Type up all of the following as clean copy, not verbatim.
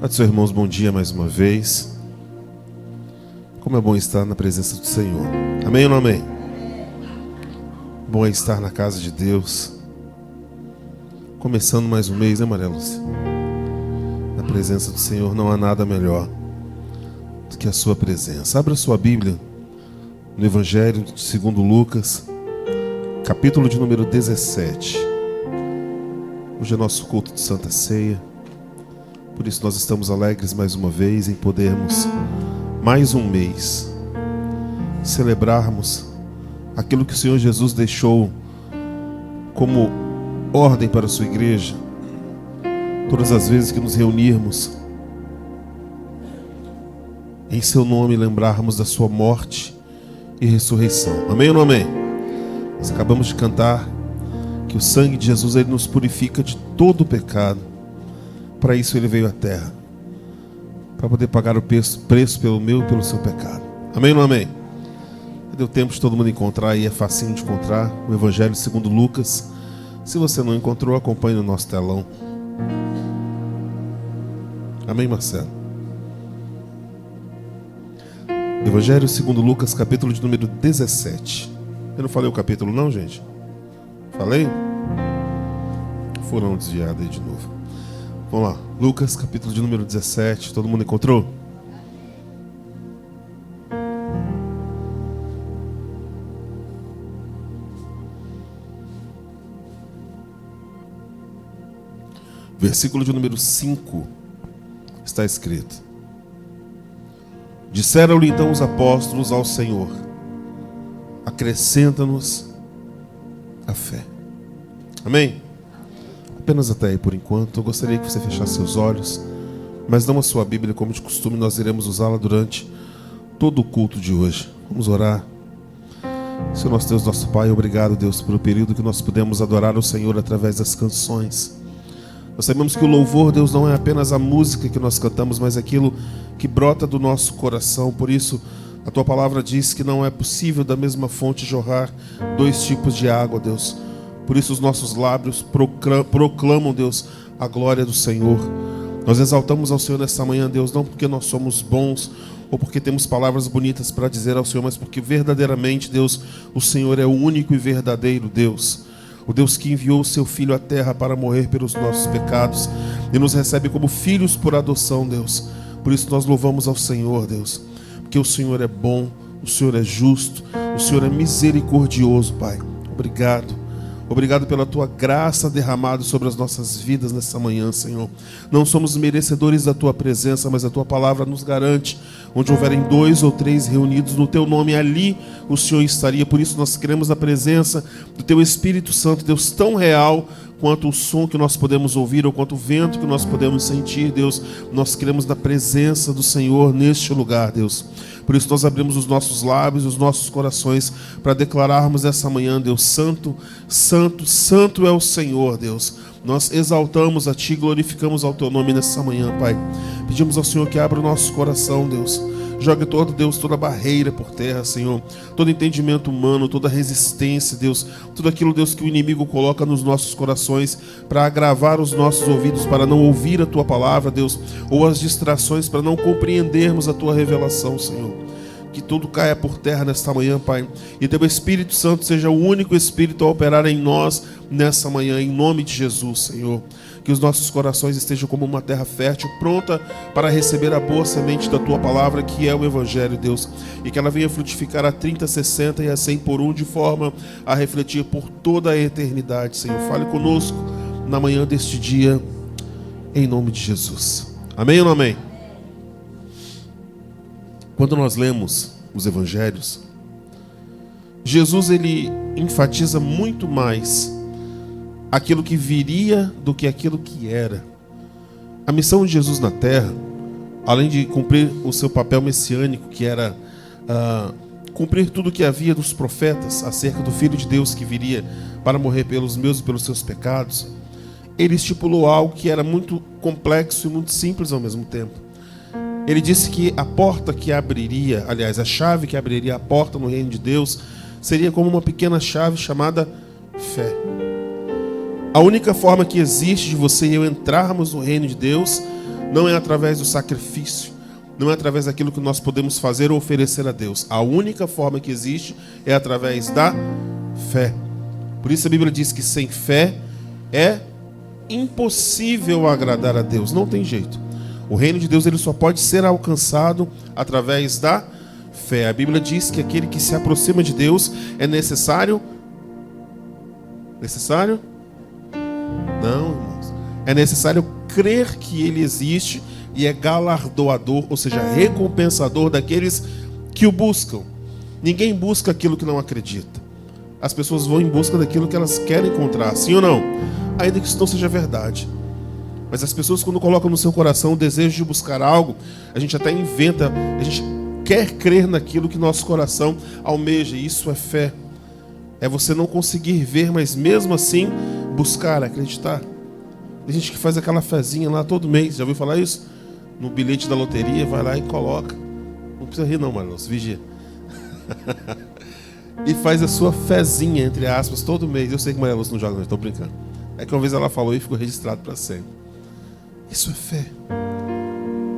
Pode ser, irmãos, bom dia mais uma vez. Como é bom estar na presença do Senhor. Amém ou não amém? Bom é estar na casa de Deus. Começando mais um mês, né, Maria Lúcia? Na presença do Senhor não há nada melhor do que a sua presença. Abra sua Bíblia no Evangelho segundo Lucas, capítulo de número 17. Hoje é nosso culto de Santa Ceia. Por isso nós estamos alegres mais uma vez em podermos, mais um mês, celebrarmos aquilo que o Senhor Jesus deixou como ordem para a sua igreja. Todas as vezes que nos reunirmos, em seu nome lembrarmos da sua morte e ressurreição. Amém ou não amém? Nós acabamos de cantar que o sangue de Jesus ele nos purifica de todo o pecado. Para isso ele veio à terra, para poder pagar o preço pelo meu e pelo seu pecado. Amém ou não amém? Deu tempo de todo mundo encontrar, e é facinho de encontrar o Evangelho segundo Lucas. Se você não encontrou, acompanhe no nosso telão. Amém, Marcelo? Evangelho segundo Lucas, capítulo de número 17. Eu não falei o capítulo não, gente? Falei? Foram desviados aí de novo. Vamos lá, Lucas, capítulo de número 17. Todo mundo encontrou? Versículo de número 5 está escrito: Disseram-lhe então os apóstolos ao Senhor: acrescenta-nos a fé. Amém? Apenas até aí por enquanto. Eu gostaria que você fechasse seus olhos, mas não a sua Bíblia como de costume. Nós iremos usá-la durante todo o culto de hoje. Vamos orar. Senhor nosso Deus, nosso Pai, obrigado, Deus, pelo período que nós pudemos adorar o Senhor através das canções. Nós sabemos que o louvor, Deus, não é apenas a música que nós cantamos, mas aquilo que brota do nosso coração. Por isso, a Tua palavra diz que não é possível da mesma fonte jorrar dois tipos de água, Deus. Por isso os nossos lábios proclamam, Deus, a glória do Senhor. Nós exaltamos ao Senhor nesta manhã, Deus, não porque nós somos bons ou porque temos palavras bonitas para dizer ao Senhor, mas porque verdadeiramente, Deus, o Senhor é o único e verdadeiro Deus. O Deus que enviou o seu Filho à terra para morrer pelos nossos pecados e nos recebe como filhos por adoção, Deus. Por isso nós louvamos ao Senhor, Deus, porque o Senhor é bom, o Senhor é justo, o Senhor é misericordioso, Pai. Obrigado. Obrigado pela Tua graça derramada sobre as nossas vidas nessa manhã, Senhor. Não somos merecedores da Tua presença, mas a Tua palavra nos garante. Onde houverem 2 ou 3 reunidos no Teu nome, ali o Senhor estaria. Por isso nós queremos a presença do Teu Espírito Santo, Deus, tão real quanto o som que nós podemos ouvir ou quanto o vento que nós podemos sentir, Deus. Nós queremos da presença do Senhor neste lugar, Deus. Por isso nós abrimos os nossos lábios, os nossos corações para declararmos essa manhã, Deus, santo, santo, santo é o Senhor, Deus. Nós exaltamos a Ti, glorificamos ao Teu nome nessa manhã, Pai. Pedimos ao Senhor que abra o nosso coração, Deus. Jogue todo, Deus, toda barreira por terra, Senhor. Todo entendimento humano, toda resistência, Deus. Tudo aquilo, Deus, que o inimigo coloca nos nossos corações para agravar os nossos ouvidos, para não ouvir a Tua palavra, Deus. Ou as distrações para não compreendermos a Tua revelação, Senhor. Que tudo caia por terra nesta manhã, Pai. E Teu Espírito Santo seja o único Espírito a operar em nós nessa manhã, em nome de Jesus, Senhor. Que os nossos corações estejam como uma terra fértil, pronta para receber a boa semente da Tua palavra, que é o Evangelho, Deus. E que ela venha frutificar a 30, 60 e a 100 por um, de forma a refletir por toda a eternidade, Senhor. Fale conosco na manhã deste dia, em nome de Jesus. Amém ou não amém? Quando nós lemos os Evangelhos, Jesus ele enfatiza muito mais aquilo que viria do que aquilo que era. A missão de Jesus na terra, além de cumprir o seu papel messiânico, que era cumprir tudo o que havia dos profetas acerca do Filho de Deus que viria para morrer pelos meus e pelos seus pecados, ele estipulou algo que era muito complexo e muito simples ao mesmo tempo. Ele disse que a porta que abriria, aliás, a chave que abriria a porta no reino de Deus seria como uma pequena chave chamada fé. A única forma que existe de você e eu entrarmos no reino de Deus não é através do sacrifício, não é através daquilo que nós podemos fazer ou oferecer a Deus. A única forma que existe é através da fé. Por isso a Bíblia diz que sem fé é impossível agradar a Deus. Não tem jeito. O reino de Deus ele só pode ser alcançado através da fé. A Bíblia diz que aquele que se aproxima de Deus é necessário. Necessário? Não, irmãos. É necessário crer que Ele existe e é galardoador, ou seja, recompensador daqueles que o buscam. Ninguém busca aquilo que não acredita. As pessoas vão em busca daquilo que elas querem encontrar, sim ou não? Ainda que isso não seja verdade. Mas as pessoas, quando colocam no seu coração o desejo de buscar algo, a gente até inventa, a gente quer crer naquilo que nosso coração almeja. E isso é fé. É você não conseguir ver, mas mesmo assim buscar, acreditar. Tem gente que faz aquela fezinha lá todo mês. Já ouviu falar isso? No bilhete da loteria, vai lá e coloca. Não precisa rir não, Marlos, vigia. E faz a sua fezinha, entre aspas, todo mês. Eu sei que Maria Lúcia não joga, mas estou brincando. É que uma vez ela falou e ficou registrado para sempre. Isso é fé.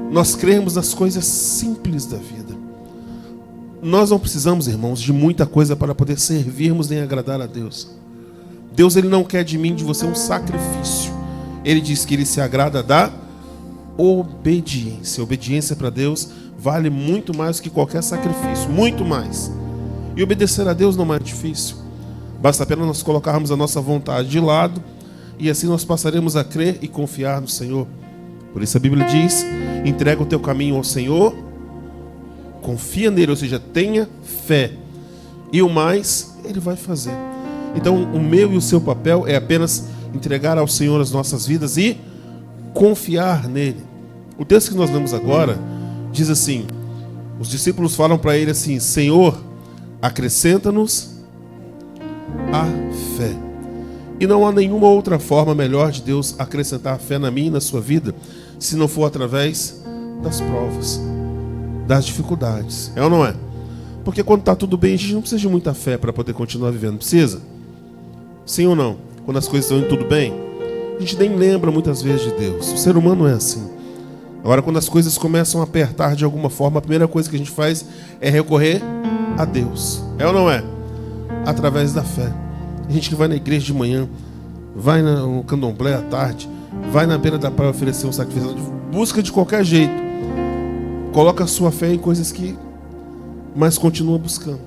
Nós cremos nas coisas simples da vida. Nós não precisamos, irmãos, de muita coisa para poder servirmos nem agradar a Deus. Deus ele não quer de mim, de você, um sacrifício. Ele diz que Ele se agrada da obediência. Obediência para Deus vale muito mais do que qualquer sacrifício. Muito mais. E obedecer a Deus não é difícil. Basta apenas nós colocarmos a nossa vontade de lado e assim nós passaremos a crer e confiar no Senhor. Por isso a Bíblia diz: entrega o teu caminho ao Senhor, confia nele, ou seja, tenha fé. E o mais, Ele vai fazer. Então o meu e o seu papel é apenas entregar ao Senhor as nossas vidas e confiar nele. O texto que nós lemos agora diz assim: os discípulos falam para ele assim: Senhor, acrescenta-nos a fé. E não há nenhuma outra forma melhor de Deus acrescentar a fé na minha e na sua vida, se não for através das provas, das dificuldades. É ou não é? Porque quando está tudo bem, a gente não precisa de muita fé para poder continuar vivendo. Precisa? Sim ou não? Quando as coisas estão indo tudo bem, a gente nem lembra muitas vezes de Deus. O ser humano é assim. Agora, quando as coisas começam a apertar de alguma forma, a primeira coisa que a gente faz é recorrer a Deus. É ou não é? Através da fé. A gente que vai na igreja de manhã, vai no candomblé à tarde, vai na beira da praia oferecer um sacrifício, busca de qualquer jeito. Coloca a sua fé em coisas que... mas continua buscando.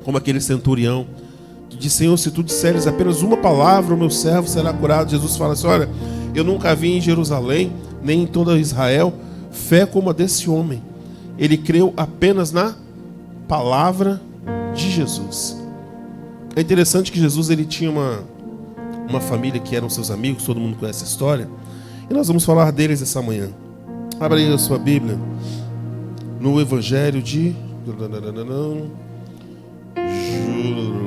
Como aquele centurião que diz: Senhor, se tu disseres apenas uma palavra, o meu servo será curado. Jesus fala assim: olha, eu nunca vi em Jerusalém, nem em toda Israel, fé como a desse homem. Ele creu apenas na palavra de Jesus. É interessante que Jesus ele tinha uma família que eram seus amigos, todo mundo conhece a história, e nós vamos falar deles essa manhã. Abra aí a sua Bíblia no Evangelho de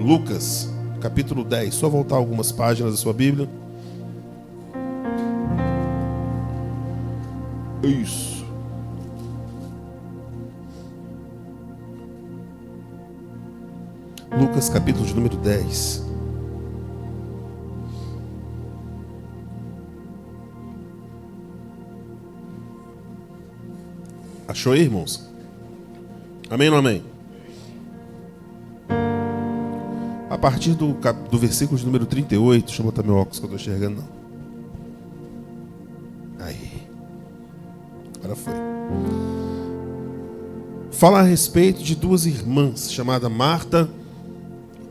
Lucas, capítulo 10. Só voltar algumas páginas da sua Bíblia. Isso. Lucas, capítulo de número 10. Achou aí, irmãos? Amém ou não amém? A partir do versículo de número 38, deixa eu botar meu óculos que eu estou enxergando, não. Aí. Agora foi. Fala a respeito de duas irmãs, chamadas Marta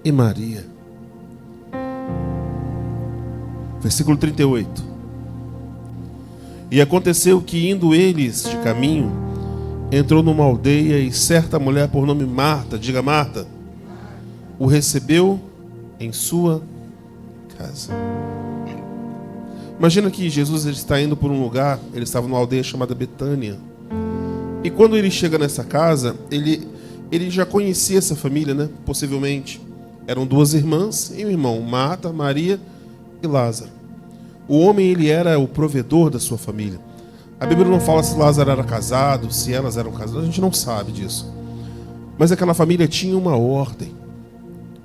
e Maria. Versículo 38. E aconteceu que, indo eles de caminho, entrou numa aldeia e certa mulher por nome Marta, diga Marta, o recebeu em sua casa. Imagina que Jesus ele está indo por um lugar, ele estava numa aldeia chamada Betânia. E quando ele chega nessa casa, ele já conhecia essa família, né? Possivelmente. Eram duas irmãs e um irmão, Marta, Maria e Lázaro. O homem ele era o provedor da sua família. A Bíblia não fala se Lázaro era casado, se elas eram casadas, a gente não sabe disso. Mas aquela família tinha uma ordem.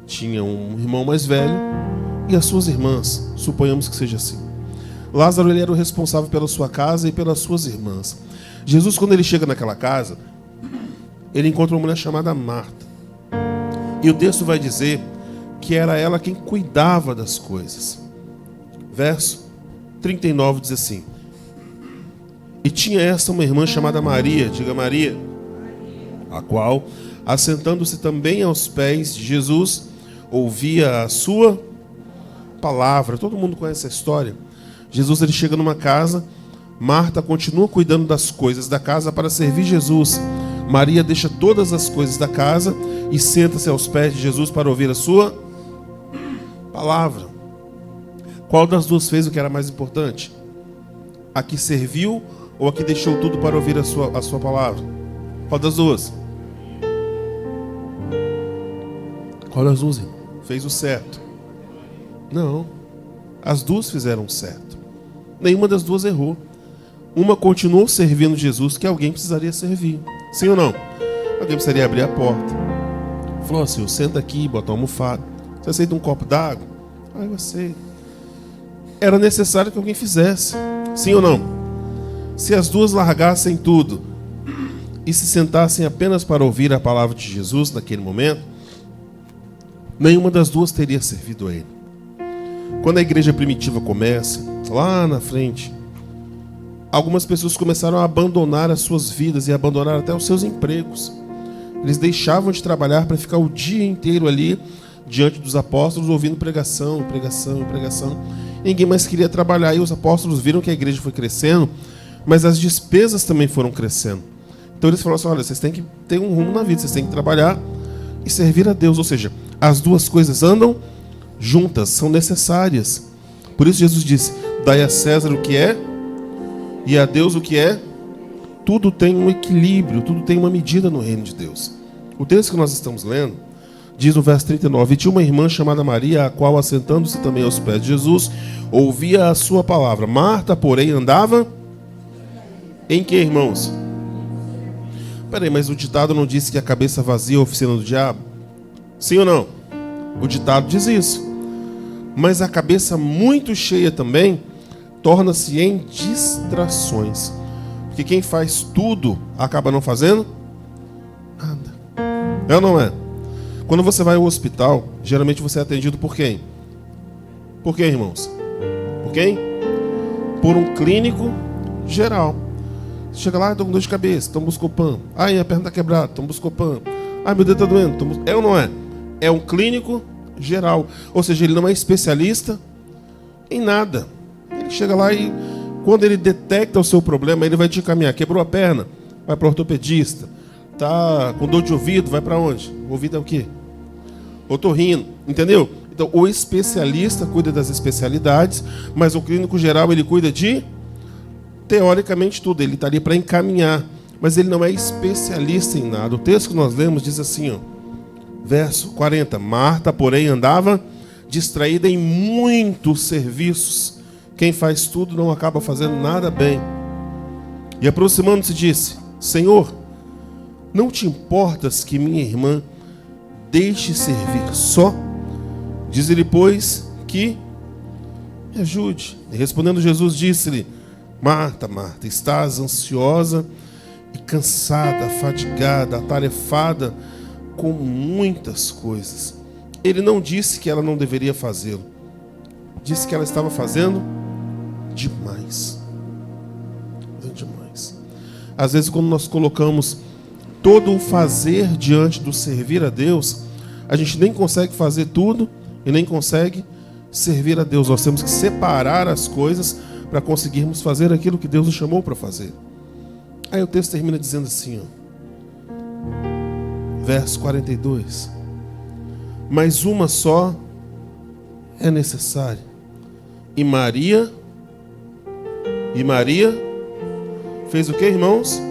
Tinha um irmão mais velho e as suas irmãs, suponhamos que seja assim. Lázaro, ele era o responsável pela sua casa e pelas suas irmãs. Jesus, quando ele chega naquela casa, ele encontra uma mulher chamada Marta. E o texto vai dizer que era ela quem cuidava das coisas. Verso 39 diz assim: e tinha esta uma irmã chamada Maria, diga Maria, a qual, assentando-se também aos pés de Jesus, ouvia a sua palavra. Todo mundo conhece a história. Jesus, ele chega numa casa, Marta continua cuidando das coisas da casa para servir Jesus. Maria deixa todas as coisas da casa e senta-se aos pés de Jesus para ouvir a sua palavra. Qual das duas fez o que era mais importante? A que serviu ou a que deixou tudo para ouvir a sua palavra? Qual das duas? Qual das duas, irmão? Fez o certo? Não. As duas fizeram certo. Nenhuma das duas errou. Uma continuou servindo Jesus, que alguém precisaria servir. Sim ou não? Alguém precisaria abrir a porta. Falou assim: senta aqui, bota uma almofada. Você aceita um copo d'água? Ah, eu aceito. Era necessário que alguém fizesse. Sim ou não? Se as duas largassem tudo e se sentassem apenas para ouvir a palavra de Jesus naquele momento, nenhuma das duas teria servido a ele. Quando a igreja primitiva começa, lá na frente, algumas pessoas começaram a abandonar as suas vidas e abandonar até os seus empregos. Eles deixavam de trabalhar para ficar o dia inteiro ali diante dos apóstolos ouvindo pregação. Ninguém mais queria trabalhar e os apóstolos viram que a igreja foi crescendo, mas as despesas também foram crescendo. Então eles falaram assim: olha, vocês têm que ter um rumo na vida, vocês têm que trabalhar e servir a Deus. Ou seja, as duas coisas andam juntas, são necessárias. Por isso Jesus disse: dai a César o que é e a Deus o que é. Tudo tem um equilíbrio, tudo tem uma medida no reino de Deus. O texto que nós estamos lendo diz no verso 39: e tinha uma irmã chamada Maria, a qual, assentando-se também aos pés de Jesus, ouvia a sua palavra. Marta, porém, andava em que, irmãos? Peraí, mas o ditado não disse que a cabeça vazia é a oficina do diabo? Sim ou não? O ditado diz isso. Mas a cabeça muito cheia também torna-se em distrações. Porque quem faz tudo acaba não fazendo nada. É ou não é? Quando você vai ao hospital, geralmente você é atendido por quem? Por quem, irmãos? Por quem? Por um clínico geral. Você chega lá, estou com dor de cabeça, toma Buscopan. Ai, minha perna está quebrada, toma Buscopan. Ai, meu dedo está doendo, toma... É ou não é? É um clínico geral. Ou seja, ele não é especialista em nada. Ele chega lá e, quando ele detecta o seu problema, ele vai te encaminhar. Quebrou a perna, vai para o ortopedista. Tá com dor de ouvido, vai para onde? O ouvido é o quê? Otorrino, entendeu? Então, o especialista cuida das especialidades, mas o clínico geral, ele cuida de, teoricamente, tudo. Ele está ali para encaminhar, mas ele não é especialista em nada. O texto que nós lemos diz assim, ó, verso 40. Marta, porém, andava distraída em muitos serviços. Quem faz tudo não acaba fazendo nada bem. E aproximando-se disse: Senhor, não te importas que minha irmã deixe servir só? Diz-lhe, pois, que me ajude. E respondendo Jesus, disse-lhe: Marta, Marta, estás ansiosa e cansada, fadigada, atarefada com muitas coisas. Ele não disse que ela não deveria fazê-lo. Disse que ela estava fazendo demais. Demais. Às vezes, quando nós colocamos todo o fazer diante do servir a Deus, a gente nem consegue fazer tudo e nem consegue servir a Deus. Nós temos que separar as coisas para conseguirmos fazer aquilo que Deus nos chamou para fazer. Aí o texto termina dizendo assim, ó, verso 42. Mas uma só é necessária. E Maria fez o que, irmãos?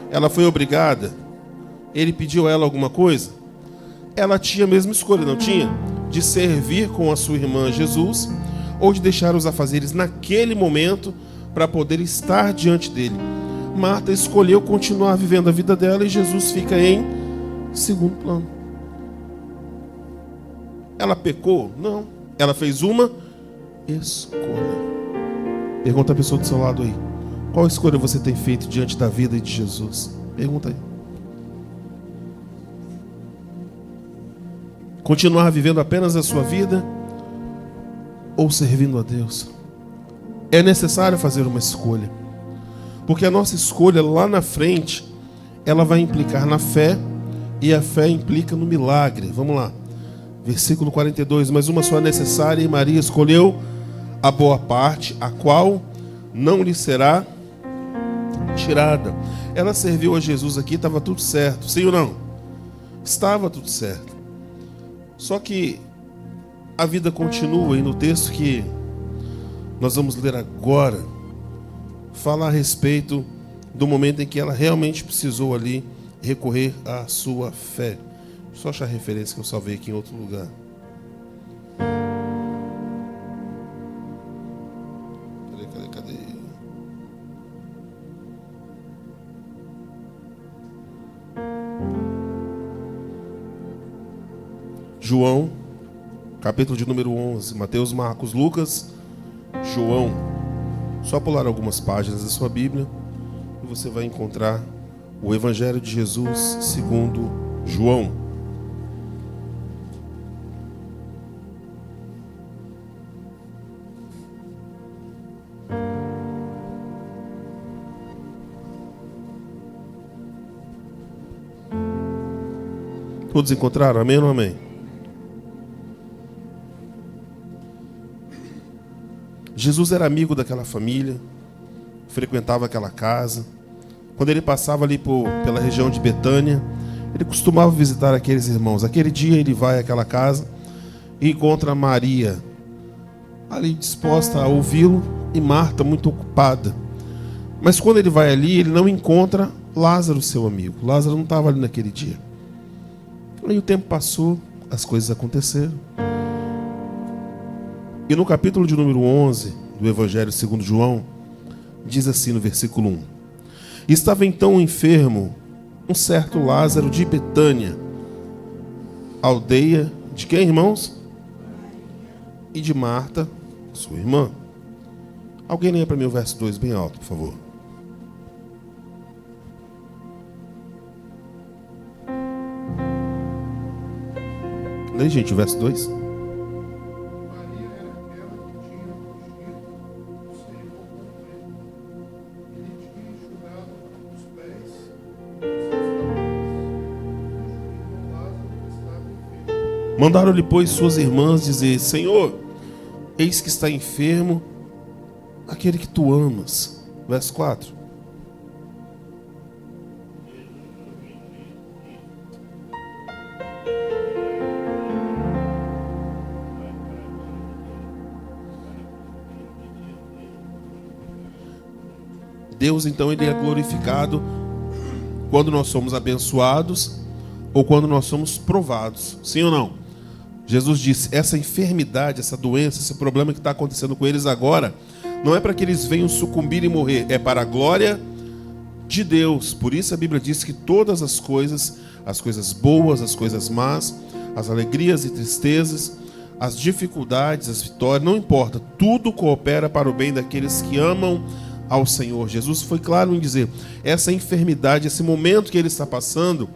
Ela foi obrigada. Ele pediu a ela alguma coisa? Ela tinha a mesma escolha, não tinha? De servir com a sua irmã Jesus ou de deixar os afazeres naquele momento para poder estar diante dele. Marta escolheu continuar vivendo a vida dela e Jesus fica em segundo plano. Ela pecou? Não. Ela fez uma escolha. Pergunta a pessoa do seu lado aí. Qual escolha você tem feito diante da vida e de Jesus? Pergunta aí. Continuar vivendo apenas a sua vida ou servindo a Deus? É necessário fazer uma escolha. Porque a nossa escolha lá na frente, ela vai implicar na fé, e a fé implica no milagre. Vamos lá. Versículo 42. Mas uma só é necessária, e Maria escolheu a boa parte, a qual não lhe será tirada. Ela serviu a Jesus aqui, estava tudo certo. Sim ou não? Estava tudo certo. Só que a vida continua, e no texto que nós vamos ler agora, fala a respeito do momento em que ela realmente precisou ali recorrer à sua fé. Só achar a referência que eu salvei aqui em outro lugar. Cadê? João, capítulo de número 11. Mateus, Marcos, Lucas, João. Só pular algumas páginas da sua Bíblia e você vai encontrar o Evangelho de Jesus segundo João. Todos encontraram? Amém ou não amém? Jesus era amigo daquela família, frequentava aquela casa. Quando ele passava ali pela região de Betânia, ele costumava visitar aqueles irmãos. Aquele dia ele vai àquela casa e encontra Maria ali disposta a ouvi-lo e Marta muito ocupada. Mas quando ele vai ali, ele não encontra Lázaro, seu amigo. Lázaro não estava ali naquele dia. Aí o tempo passou, as coisas aconteceram. E no capítulo de número 11 do Evangelho segundo João, diz assim no versículo 1. Estava então enfermo um certo Lázaro de Betânia, aldeia de quem, irmãos? E de Marta, sua irmã. Alguém leia para mim o verso 2 bem alto, por favor. Leia, gente, o verso 2. Mandaram-lhe, pois, suas irmãs dizer: Senhor, eis que está enfermo aquele que tu amas. Verso 4. Deus, então, ele é glorificado quando nós somos abençoados ou quando nós somos provados. Sim ou não? Jesus disse, essa enfermidade, essa doença, esse problema que está acontecendo com eles agora, não é para que eles venham sucumbir e morrer, é para a glória de Deus. Por isso a Bíblia diz que todas as coisas boas, as coisas más, as alegrias e tristezas, as dificuldades, as vitórias, não importa, tudo coopera para o bem daqueles que amam ao Senhor. Jesus foi claro em dizer, essa enfermidade, esse momento que ele está passando,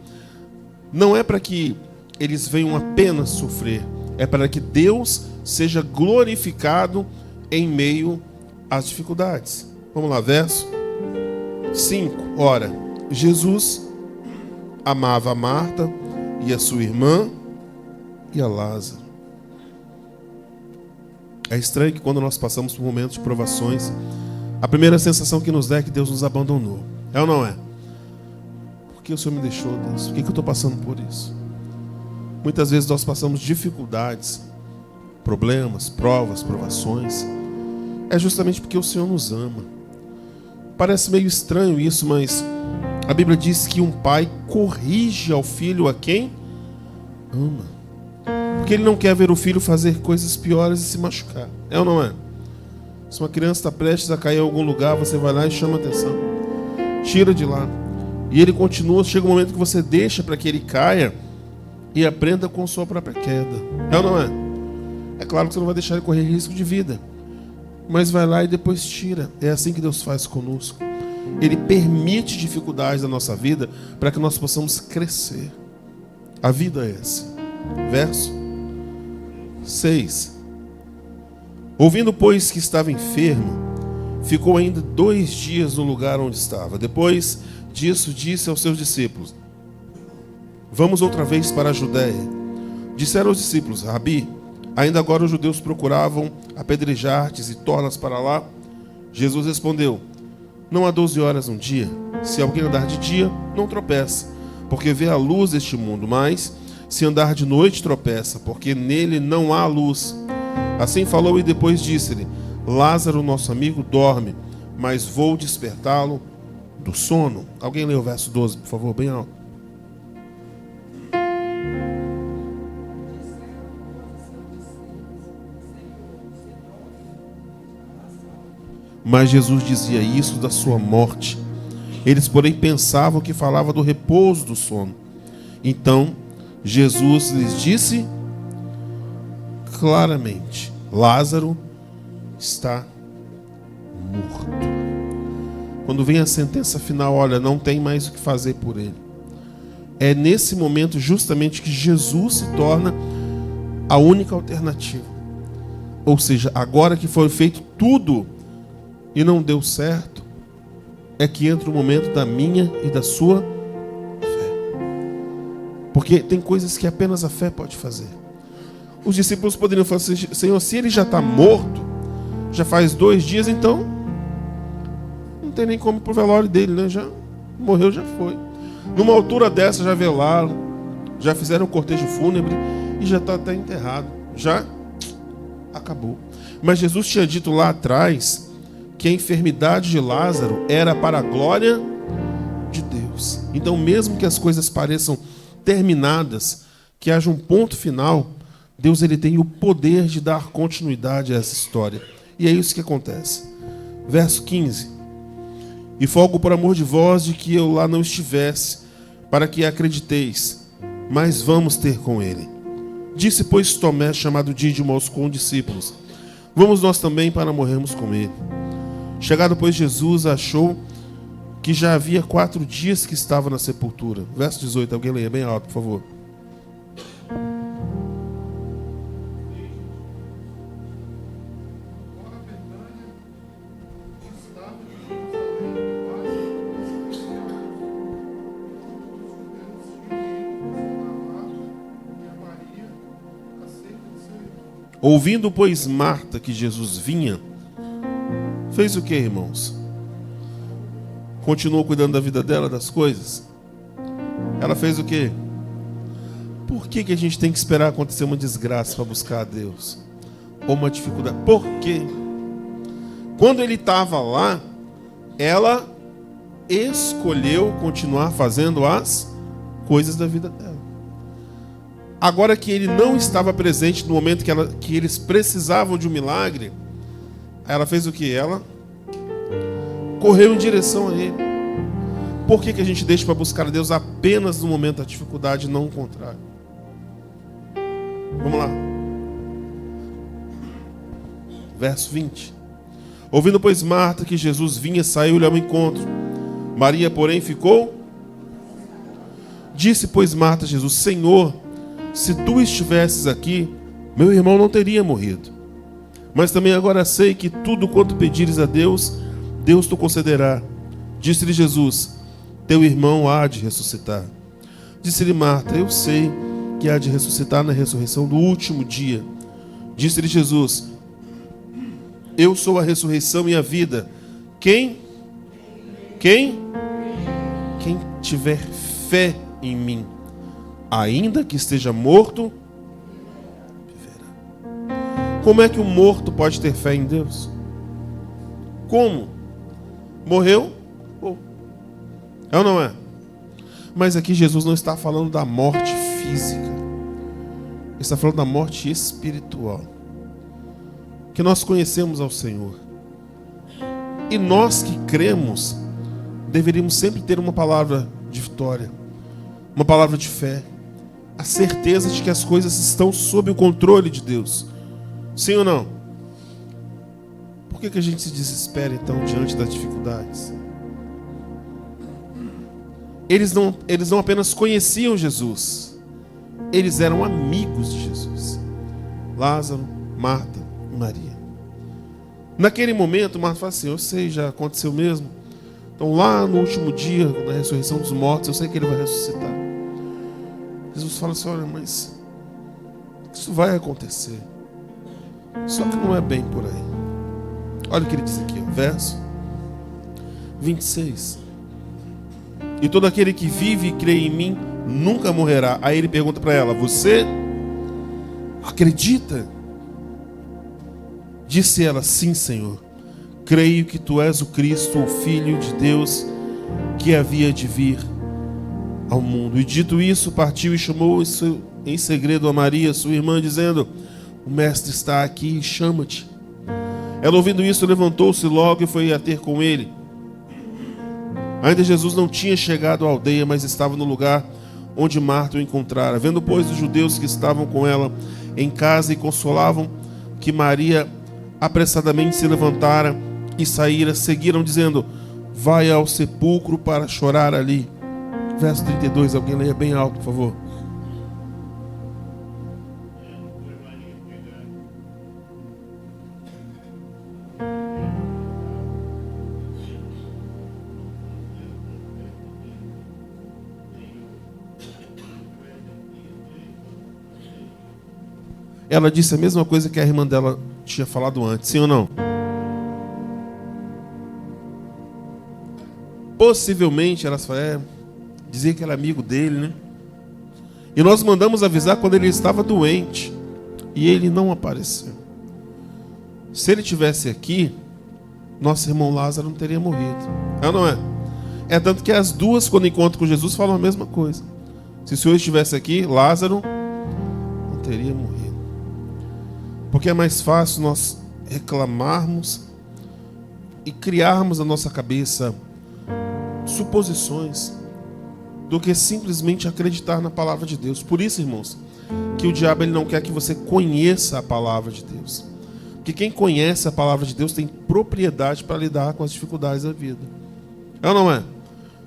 não é para que eles venham apenas sofrer, é para que Deus seja glorificado em meio às dificuldades. Vamos lá, verso 5. Ora, Jesus amava a Marta e a sua irmã e a Lázaro. É estranho que quando nós passamos por momentos de provações, a primeira sensação que nos dá é que Deus nos abandonou. É ou não é? Por que o Senhor me deixou, Deus? Por que eu estou passando por isso? Muitas vezes nós passamos dificuldades, problemas, provas, provações. É justamente porque o Senhor nos ama. Parece meio estranho isso, mas a Bíblia diz que um pai corrige ao filho a quem ama. Porque ele não quer ver o filho fazer coisas piores e se machucar. É ou não é? Se uma criança está prestes a cair em algum lugar, você vai lá e chama atenção. Tira de lá. E ele continua, chega um momento que você deixa para que ele caia e aprenda com sua própria queda. É ou não é? É claro que você não vai deixar ele correr risco de vida. mas vai lá e depois tira. É assim que Deus faz conosco. Ele permite dificuldades na nossa vida para que nós possamos crescer. A vida é essa. Verso 6. Ouvindo, pois, que estava enfermo, ficou ainda 2 dias no lugar onde estava. Depois disso, disse aos seus discípulos: vamos outra vez para a Judéia. Disseram aos discípulos: Rabi, ainda agora os judeus procuravam apedrejar-te e tornas para lá? Jesus respondeu: não há 12 horas um dia? Se alguém andar de dia, não tropeça, porque vê a luz deste mundo, mas se andar de noite, tropeça, porque nele não há luz. Assim falou e depois disse-lhe: Lázaro, nosso amigo, dorme, mas vou despertá-lo do sono. Alguém lê o verso 12, por favor, bem alto. Mas Jesus dizia isso da sua morte. Eles, porém, pensavam que falava do repouso do sono. Então, Jesus lhes disse claramente: Lázaro está morto. Quando vem a sentença final, olha, não tem mais o que fazer por ele. É nesse momento justamente que Jesus se torna a única alternativa. Ou seja, agora que foi feito tudo e não deu certo, é que entra o momento da minha e da sua fé. Porque tem coisas que apenas a fé pode fazer. Os discípulos poderiam falar assim: Senhor, se ele já está morto, já faz 2 dias, então não tem nem como ir pro velório dele, né? Já morreu, já foi. Numa altura dessa, já velaram, já fizeram um cortejo fúnebre e já está até enterrado. Já acabou. Mas Jesus tinha dito lá atrás que a enfermidade de Lázaro era para a glória de Deus. Então, mesmo que as coisas pareçam terminadas, que haja um ponto final, Deus ele tem o poder de dar continuidade a essa história. E é isso que acontece. Verso 15. E folgo por amor de vós de que eu lá não estivesse, para que acrediteis, mas vamos ter com ele. Disse, pois, Tomé, chamado Dídimo, aos condiscípulos: vamos nós também para morrermos com ele. Chegado, pois, Jesus achou que já havia 4 dias que estava na sepultura. Verso 18, alguém leia bem alto, por favor. Ouvindo, pois, Marta que Jesus vinha, fez o que, irmãos? Continuou cuidando da vida dela, das coisas? Ela fez o que? Por que a gente tem que esperar acontecer uma desgraça para buscar a Deus? Ou uma dificuldade? Por quê? Quando ele estava lá, ela escolheu continuar fazendo as coisas da vida dela. Agora que ele não estava presente no momento que eles precisavam de um milagre, ela fez o que? Ela correu em direção a ele. Por que a gente deixa para buscar a Deus apenas no momento da dificuldade e não o contrário? Vamos lá. Verso 20. Ouvindo, pois, Marta que Jesus vinha, saiu-lhe ao encontro. Maria, porém, ficou. Disse, pois, Marta a Jesus: Senhor, se tu estivesses aqui, meu irmão não teria morrido. Mas também agora sei que tudo quanto pedires a Deus, Deus te concederá. Disse-lhe Jesus: teu irmão há de ressuscitar. Disse-lhe Marta: eu sei que há de ressuscitar na ressurreição do último dia. Disse-lhe Jesus: eu sou a ressurreição e a vida. Quem tiver fé em mim, ainda que esteja morto, viverá. Como é que o morto pode ter fé em Deus? Como? Morreu? É ou não é? Mas aqui Jesus não está falando da morte física. Ele está falando da morte espiritual. Que nós conhecemos ao Senhor. E nós que cremos, deveríamos sempre ter uma palavra de vitória, uma palavra de fé, a certeza de que as coisas estão sob o controle de Deus. Sim ou não? Por que a gente se desespera então diante das dificuldades? Eles não apenas conheciam Jesus, eles eram amigos de Jesus. Lázaro, Marta e Maria. Naquele momento, Marta fala assim: eu sei, já aconteceu mesmo. Então lá no último dia, na ressurreição dos mortos, eu sei que ele vai ressuscitar. Jesus fala assim: olha, mas isso vai acontecer. Só que não é bem por aí. Olha o que ele diz aqui, verso 26. E todo aquele que vive e crê em mim nunca morrerá. Aí ele pergunta para ela: você acredita? Disse ela: sim, Senhor. Creio que tu és o Cristo, o Filho de Deus, que havia de vir ao mundo. E dito isso, partiu e chamou em segredo a Maria, sua irmã, dizendo: o mestre está aqui e chama-te. Ela, ouvindo isso, levantou-se logo e foi a ter com ele. Ainda Jesus não tinha chegado à aldeia, mas estava no lugar onde Marta o encontrara. Vendo, pois, os judeus que estavam com ela em casa e consolavam, que Maria apressadamente se levantara e saíra, seguiram, dizendo: vai ao sepulcro para chorar ali. Verso 32, alguém leia bem alto, por favor. Ela disse a mesma coisa que a irmã dela tinha falado antes, sim ou não? Possivelmente elas falaram, dizia que era amigo dele, né? E nós mandamos avisar quando ele estava doente e ele não apareceu. Se ele tivesse aqui, nosso irmão Lázaro não teria morrido. É ou não é? É tanto que as duas, quando encontram com Jesus, falam a mesma coisa. Se o Senhor estivesse aqui, Lázaro não teria morrido. Porque é mais fácil nós reclamarmos e criarmos na nossa cabeça suposições do que simplesmente acreditar na palavra de Deus. Por isso, irmãos, que o diabo ele não quer que você conheça a palavra de Deus. Porque quem conhece a palavra de Deus tem propriedade para lidar com as dificuldades da vida. É ou não é?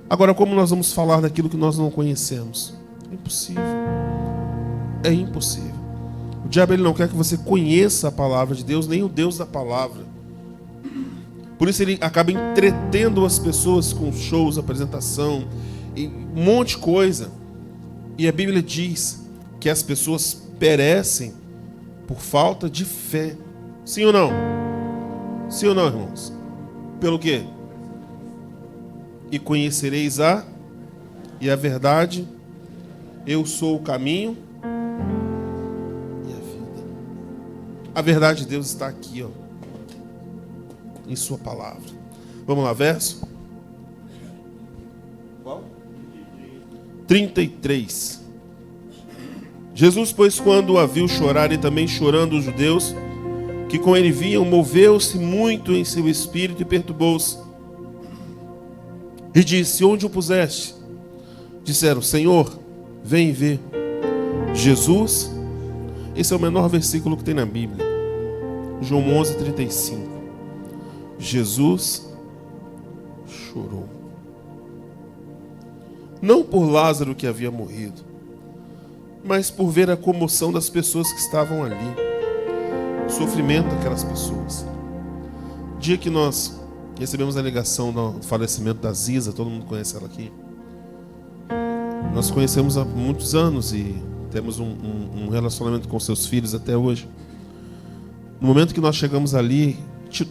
Agora, como nós vamos falar daquilo que nós não conhecemos? É impossível. É impossível. O diabo ele não quer que você conheça a palavra de Deus, nem o Deus da palavra. Por isso ele acaba entretendo as pessoas com shows, apresentação, e um monte de coisa. E a Bíblia diz que as pessoas perecem por falta de fé. Sim ou não? Sim ou não, irmãos? Pelo quê? E conhecereis a verdade. Eu sou o caminho. A verdade de Deus está aqui, ó, em sua palavra. Vamos lá, verso? Qual? 33. Jesus, pois, quando a viu chorar e também chorando os judeus, que com ele vinham, moveu-se muito em seu espírito e perturbou-se. E disse: onde o puseste? Disseram: Senhor, vem ver. Jesus, esse é o menor versículo que tem na Bíblia. João 11:35. Jesus chorou. Não por Lázaro que havia morrido, mas por ver a comoção das pessoas que estavam ali. O sofrimento daquelas pessoas. O dia que nós recebemos a ligação do falecimento da Ziza, todo mundo conhece ela aqui. Nós conhecemos há muitos anos e temos um relacionamento com seus filhos até hoje. No momento que nós chegamos ali,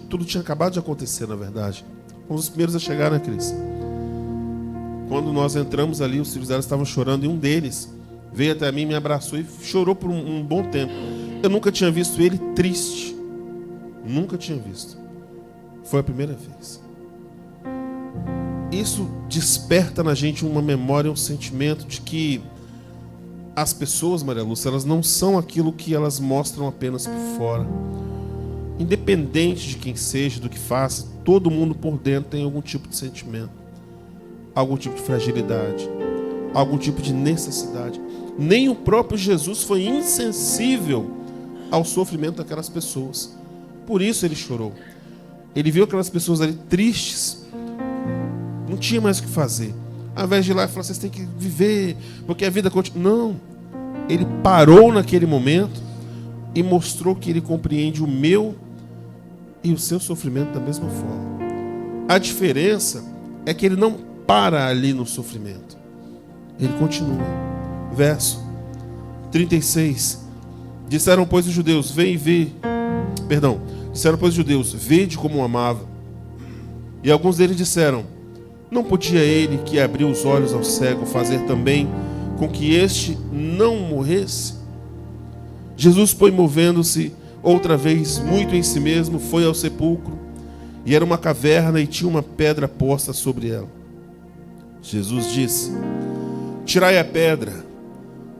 tudo tinha acabado de acontecer, na verdade. Fomos os primeiros a chegar, né, Cris? Quando nós entramos ali, os filhos dela estavam chorando e um deles veio até mim, me abraçou e chorou por um bom tempo. Eu nunca tinha visto ele triste. Nunca tinha visto. Foi a primeira vez. Isso desperta na gente uma memória, um sentimento de que as pessoas, Maria Lúcia, elas não são aquilo que elas mostram apenas por fora. Independente de quem seja, do que faça, todo mundo por dentro tem algum tipo de sentimento, algum tipo de fragilidade, algum tipo de necessidade. Nem o próprio Jesus foi insensível ao sofrimento daquelas pessoas. Por isso ele chorou. Ele viu aquelas pessoas ali tristes, não tinha mais o que fazer. Ao invés de ir lá e falar, vocês têm que viver, porque a vida continua. Não. Ele parou naquele momento e mostrou que ele compreende o meu e o seu sofrimento da mesma forma. A diferença é que ele não para ali no sofrimento. Ele continua. Verso 36. Disseram, pois, os judeus, disseram, pois, os judeus, vede como o amava. E alguns deles disseram, não podia ele que abriu os olhos ao cego fazer também com que este não morresse? Jesus, pois, movendo-se outra vez muito em si mesmo, foi ao sepulcro, e era uma caverna e tinha uma pedra posta sobre ela. Jesus disse, tirai a pedra.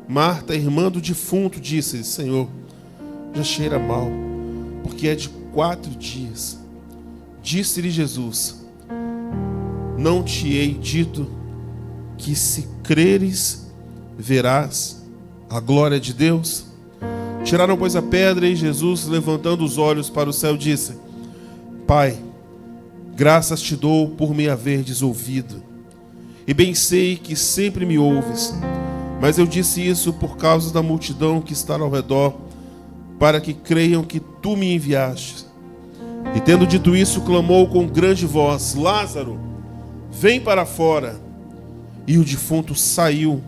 Marta, irmã do defunto, disse, Senhor, já cheira mal, porque é de 4 dias. Disse-lhe Jesus, não te hei dito que se creres, verás a glória de Deus? Tiraram, pois, a pedra, e Jesus, levantando os olhos para o céu, disse, Pai, graças te dou por me haverdes ouvido, e bem sei que sempre me ouves, mas eu disse isso por causa da multidão que está ao redor, para que creiam que tu me enviaste. E tendo dito isso, clamou com grande voz, Lázaro, vem para fora. E o defunto saiu,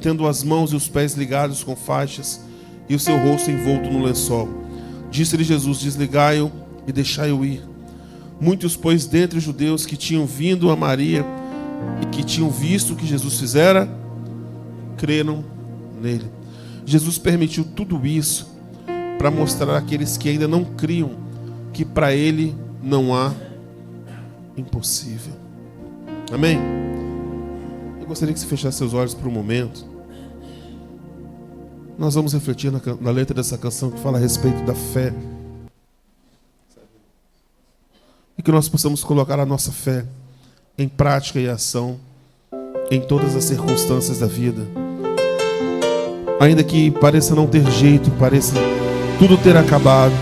tendo as mãos e os pés ligados com faixas, e o seu rosto envolto no lençol. Disse-lhe Jesus, desligai-o e deixai-o ir. Muitos, pois, dentre os judeus que tinham vindo a Maria e que tinham visto o que Jesus fizera, creram nele. Jesus permitiu tudo isso para mostrar àqueles que ainda não criam que para ele não há impossível. Amém? Eu gostaria que você fechasse seus olhos por um momento. Nós vamos refletir na letra dessa canção que fala a respeito da fé. E que nós possamos colocar a nossa fé em prática e ação em todas as circunstâncias da vida. Ainda que pareça não ter jeito, pareça tudo ter acabado,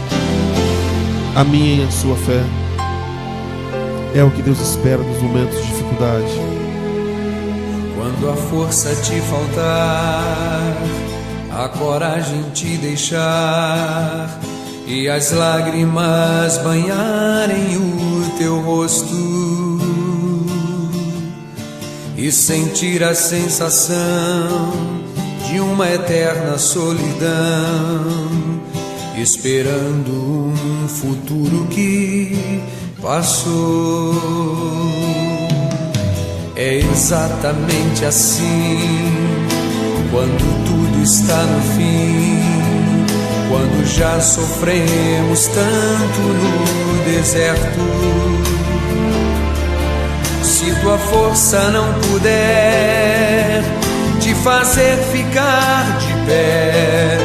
a minha e a sua fé é o que Deus espera nos momentos de dificuldade. Quando a força te faltar, a coragem te deixar e as lágrimas banharem o teu rosto e sentir a sensação de uma eterna solidão, esperando um futuro que passou. É exatamente assim quando tudo está no fim, quando já sofremos tanto no deserto. Se tua força não puder te fazer ficar de pé,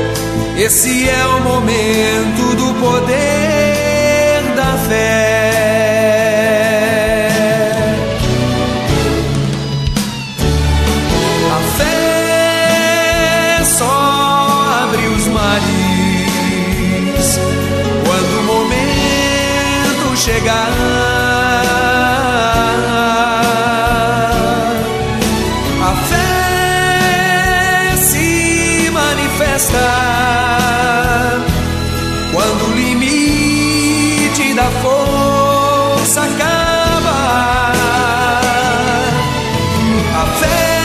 esse é o momento do poder da fé. A fé só abre os mares quando o momento chegar. A fé se manifesta quando o limite da força acaba. A fé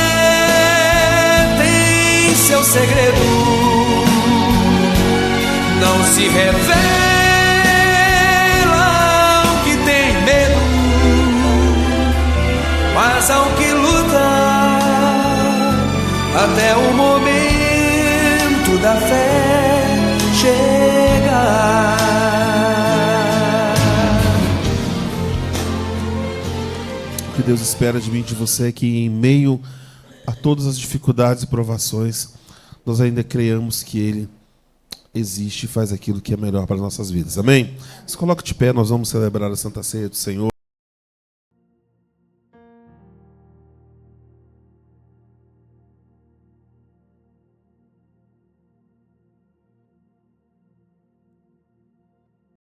tem seu segredo, não se revela ao que tem medo, mas ao que luta até o momento da fé chegar. O que Deus espera de mim e de você é que em meio a todas as dificuldades e provações, nós ainda creiamos que Ele existe e faz aquilo que é melhor para as nossas vidas. Amém? Se coloque de pé, nós vamos celebrar a Santa Ceia do Senhor.